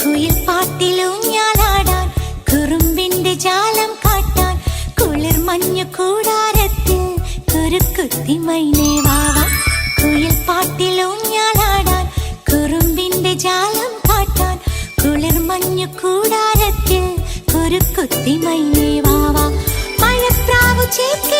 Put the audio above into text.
കുയിൽ പാട്ടിലൂഞ്ഞാലാടാൻ കുറുമ്പിന്റെ ജാലം കാട്ടാൻ കുളിർ മഞ്ഞു കൂടാരത്തിൽ കുരുക്കുത്തി മൈനേ വാവാ. കുയിൽ പാട്ടിലൂഞ്ഞാലാടാൻ കുറുമ്പിന്റെ ജാലം കാട്ടാൻ കുളിർ മഞ്ഞു കൂടാരത്തിൽ കുരുക്കുത്തി മൈനേ വാവാ. മഴപ്രാവു ചേർക്കെ